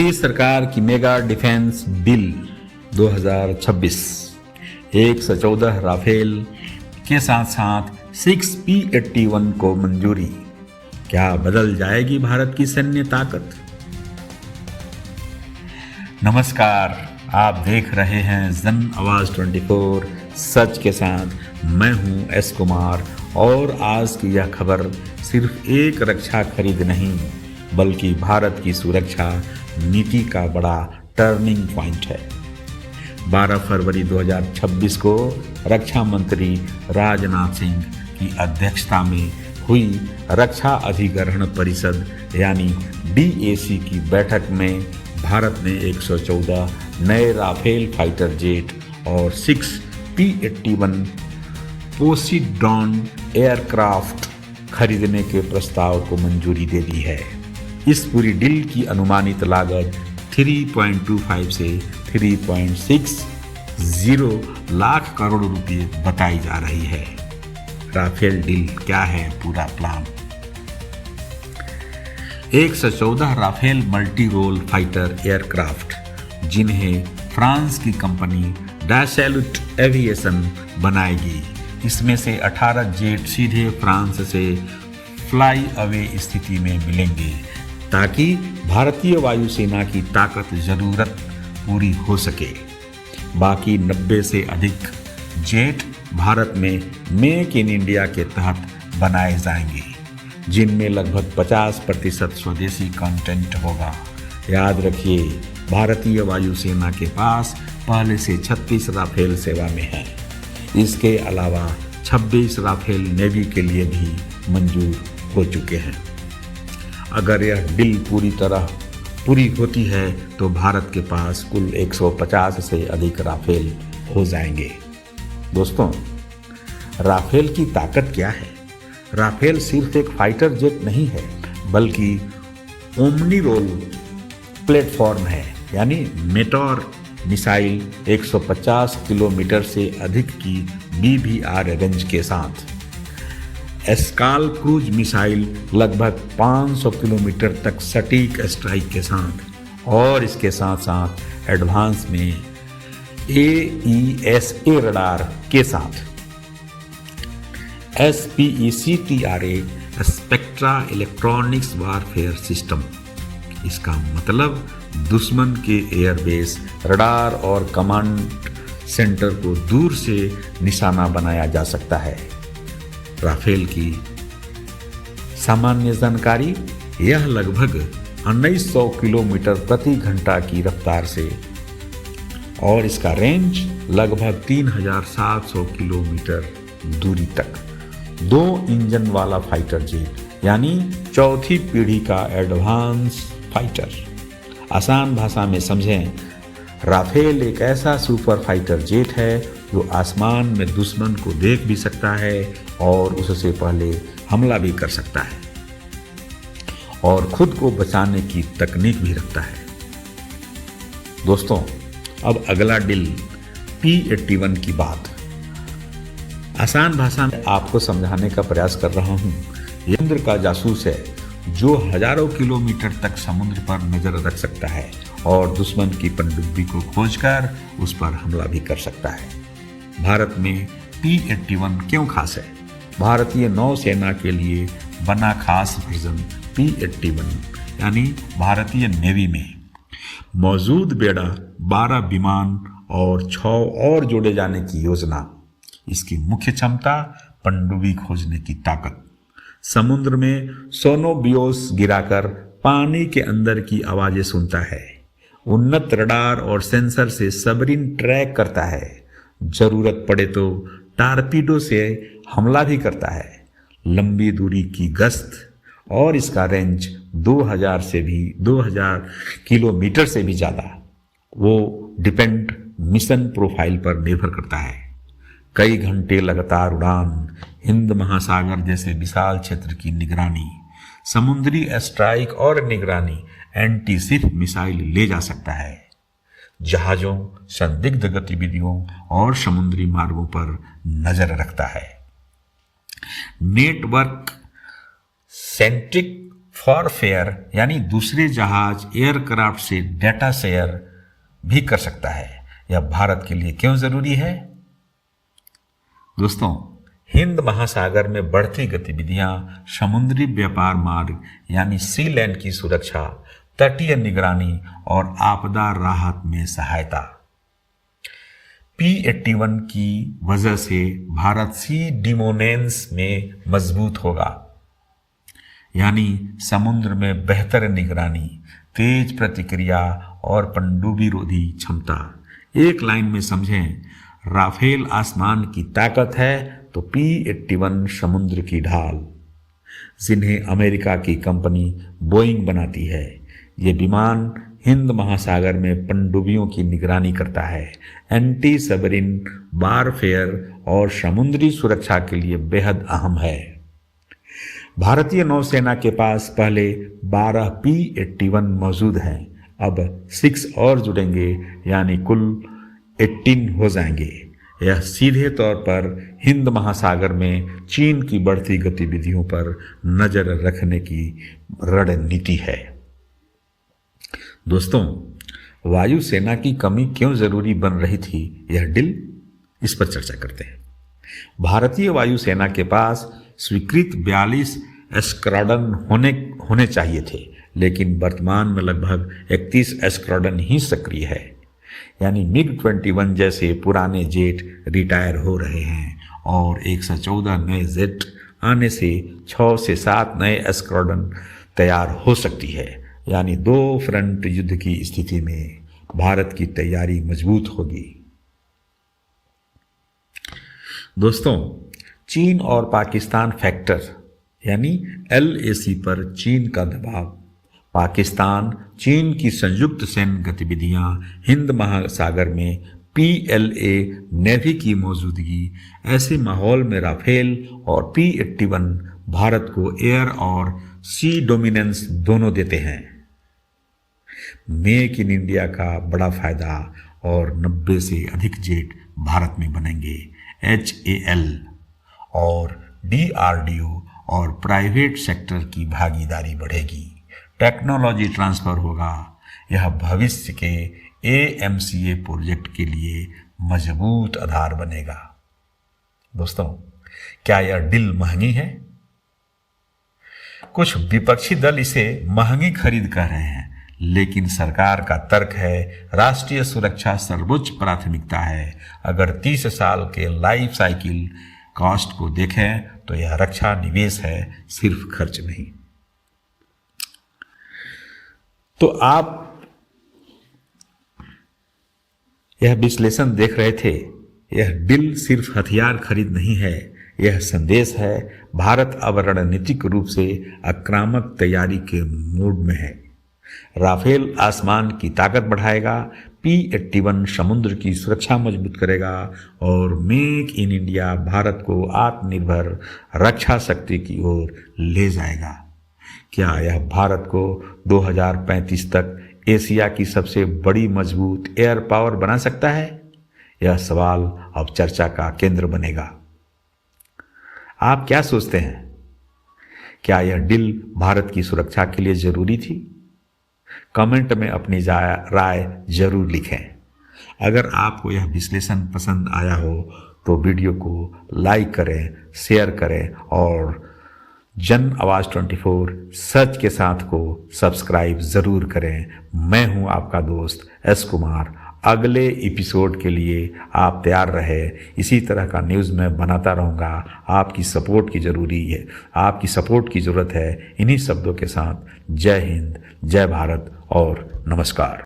मोदी सरकार की mega defence deal 2026 114 Rafale के साथ साथ 6P-81 को मंजूरी। क्या बदल जाएगी भारत की सैन्य ताकत? नमस्कार, आप देख रहे हैं जन आवाज 24 सच के साथ। मैं हूं एस कुमार और आज की यह खबर सिर्फ एक रक्षा खरीद नहीं बल्कि भारत की सुरक्षा नीति का बड़ा टर्निंग पॉइंट है। 12 फरवरी 2026 को रक्षा मंत्री राजनाथ सिंह की अध्यक्षता में हुई रक्षा अधिग्रहण परिषद यानी DAC की बैठक में भारत ने 114 नए राफेल फाइटर जेट और 6P-81 पोसीडॉन एयरक्राफ्ट खरीदने के प्रस्ताव को मंजूरी दे दी है। इस पूरी डील की अनुमानित लागत 3.25 से 3.60 लाख करोड़ रुपए बताई जा रही है। राफेल डील क्या है पूरा plan? 114 Rafale multi role fighter aircraft जिन्हें फ्रांस की कंपनी डैसैल्यूट एविएशन बनाएगी। इसमें से 18 जेट सीधे फ्रांस से फ्लाई अवे स्थिति में मिलेंगे ताकि भारतीय वायुसेना की ताकत जरूरत पूरी हो सके। बाकी 90 से अधिक जेट भारत में मेक इन इंडिया के तहत बनाए जाएंगे, जिनमें लगभग 50% स्वदेशी कंटेंट होगा। याद रखिए, भारतीय वायुसेना के पास पहले से 36 राफेल सेवा में है। इसके अलावा 26 राफेल नेवी के लिए भी मंजूर हो चुके हैं। अगर यह डील पूरी होती है तो भारत के पास कुल 150 से अधिक राफेल हो जाएंगे। दोस्तों, राफेल की ताकत क्या है? राफेल सिर्फ एक फाइटर जेट नहीं है बल्कि ओमनी रोल प्लेटफॉर्म है, यानी मेटॉर मिसाइल 150 किलोमीटर से अधिक की BBR रेंज के साथ, एस्काल क्रूज मिसाइल लगभग 500 किलोमीटर तक सटीक स्ट्राइक के साथ और इसके साथ साथ एडवांस में AESA रडार के साथ SPECTRA spectra electronics warfare system. इसका मतलब दुश्मन के एयरबेस, रडार और कमांड सेंटर को दूर से निशाना बनाया जा सकता है। राफेल की सामान्य जानकारी, यह लगभग 1900 किलोमीटर प्रति घंटा की रफ्तार से और इसका रेंज लगभग 3700 किलोमीटर दूरी तक 2 इंजन वाला फाइटर जेट यानी चौथी पीढ़ी का एडवांस फाइटर। आसान भाषा में समझें, राफेल एक ऐसा सुपर फाइटर जेट है जो आसमान में दुश्मन को देख भी सकता है और उससे पहले हमला भी कर सकता है और खुद को बचाने की तकनीक भी रखता है। दोस्तों, अब अगला डील P-81 की बात। आसान भाषा में आपको समझाने का प्रयास कर रहा हूं। समुद्र का जासूस है जो हजारों किलोमीटर तक समुद्र पर नजर रख सकता है और दुश्मन की पनडुब्बी को खोजकर उस पर हमला भी कर सकता है। भारत में P-81 क्यों खास है? भारतीय नौसेना के लिए बना खास वर्जन P-81 यानी भारतीय नेवी में मौजूद बेड़ा 12 विमान और 6 और जोड़े जाने की योजना। इसकी मुख्य क्षमता पनडुब्बी खोजने की ताकत, समुद्र में सोनोबियोस गिराकर पानी के अंदर की आवाजें सुनता है, उन्नत रडार और सेंसर से सबमरीन ट्रैक करता है, जरूरत पड़े तो टारपीडो से हमला भी करता है, लंबी दूरी की गश्त और इसका रेंज 2000 किलोमीटर से भी ज़्यादा। वो डिपेंड मिशन प्रोफाइल पर निर्भर करता है। कई घंटे लगातार उड़ान, हिंद महासागर जैसे विशाल क्षेत्र की निगरानी, समुद्री स्ट्राइक और निगरानी, एंटी शिप मिसाइल ले जा सकता है। जहाजों, संदिग्ध गतिविधियों और समुद्री मार्गों पर नजर रखता है। नेटवर्क सेंट्रिक वॉरफेयर यानी दूसरे जहाज एयरक्राफ्ट से डेटा शेयर भी कर सकता है। यह भारत के लिए क्यों जरूरी है? दोस्तों, हिंद महासागर में बढ़ती गतिविधियां समुद्री व्यापार मार्ग यानी सी लैंड की सुरक्षा, तटीय निगरानी और आपदा राहत में सहायता। P-81 की वजह से भारत सी डोमिनेंस में मजबूत होगा, यानी समुद्र में बेहतर निगरानी, तेज प्रतिक्रिया और पनडुब्बी रोधी क्षमता। एक लाइन में समझें, राफेल आसमान की ताकत है तो P-81 समुद्र की ढाल, जिन्हें अमेरिका की कंपनी बोइंग बनाती है। ये विमान हिंद महासागर में पनडुब्बियों की निगरानी करता है, एंटी सबमरीन वारफेयर और समुद्री सुरक्षा के लिए बेहद अहम है। भारतीय नौसेना के पास पहले 12 P-81 मौजूद हैं, अब 6 और जुड़ेंगे, यानी कुल 18 हो जाएंगे। यह सीधे तौर पर हिंद महासागर में चीन की बढ़ती गतिविधियों पर नजर रखने की रणनीति है। दोस्तों, वायुसेना की कमी क्यों जरूरी बन रही थी, यह डील, इस पर चर्चा करते हैं। भारतीय वायुसेना के पास स्वीकृत 42 स्क्वाड्रन होने चाहिए थे, लेकिन वर्तमान में लगभग 31 स्क्वाड्रन ही सक्रिय है, यानी MiG-21 जैसे पुराने जेट रिटायर हो रहे हैं और 114 नए जेट आने से 6 से 7 नए स्क्वाड्रन तैयार हो सकती है, यानी 2 फ्रंट युद्ध की स्थिति में भारत की तैयारी मजबूत होगी। दोस्तों, चीन और पाकिस्तान फैक्टर यानी LAC पर चीन का दबाव। पाकिस्तान चीन की संयुक्त सैन्य गतिविधियां, हिंद महासागर में PLA नेवी की मौजूदगी, ऐसे माहौल में राफेल और P-81 भारत को एयर और सी डोमिनेंस दोनों देते हैं। मेक इन इंडिया का बड़ा फायदा और 90 से अधिक जेट भारत में बनेंगे। HAL और DRDO और प्राइवेट सेक्टर की भागीदारी बढ़ेगी, टेक्नोलॉजी ट्रांसफर होगा। यह भविष्य के AMCA प्रोजेक्ट के लिए मजबूत आधार बनेगा। दोस्तों, क्या यह डील महंगी है? कुछ विपक्षी दल इसे महंगी खरीद कह रहे हैं, लेकिन सरकार का तर्क है राष्ट्रीय सुरक्षा सर्वोच्च प्राथमिकता है। अगर 30 साल के लाइफ साइकिल कॉस्ट को देखें तो यह रक्षा निवेश है, सिर्फ खर्च नहीं। तो आप यह विश्लेषण देख रहे थे। यह डील सिर्फ हथियार खरीद नहीं है, यह संदेश है भारत अब रणनीतिक रूप से आक्रामक तैयारी के मूड में है। राफेल आसमान की ताकत बढ़ाएगा, P-81 समुद्र की सुरक्षा मजबूत करेगा और मेक इन इंडिया भारत को आत्मनिर्भर रक्षा शक्ति की ओर ले जाएगा। क्या यह भारत को 2035 तक एशिया की सबसे बड़ी मजबूत एयर पावर बना सकता है? यह सवाल अब चर्चा का केंद्र बनेगा। आप क्या सोचते हैं? क्या यह डील भारत की सुरक्षा के लिए जरूरी थी? कमेंट में अपनी राय जरूर लिखें। अगर आपको यह विश्लेषण पसंद आया हो तो वीडियो को लाइक करें, शेयर करें और जन आवाज 24 सच के साथ को सब्सक्राइब जरूर करें। मैं हूं आपका दोस्त S कुमार। अगले एपिसोड के लिए आप तैयार रहे। इसी तरह का न्यूज़ मैं बनाता रहूँगा। आपकी सपोर्ट की ज़रूरी है, आपकी सपोर्ट की ज़रूरत है। इन्हीं शब्दों के साथ जय हिंद, जय भारत और नमस्कार।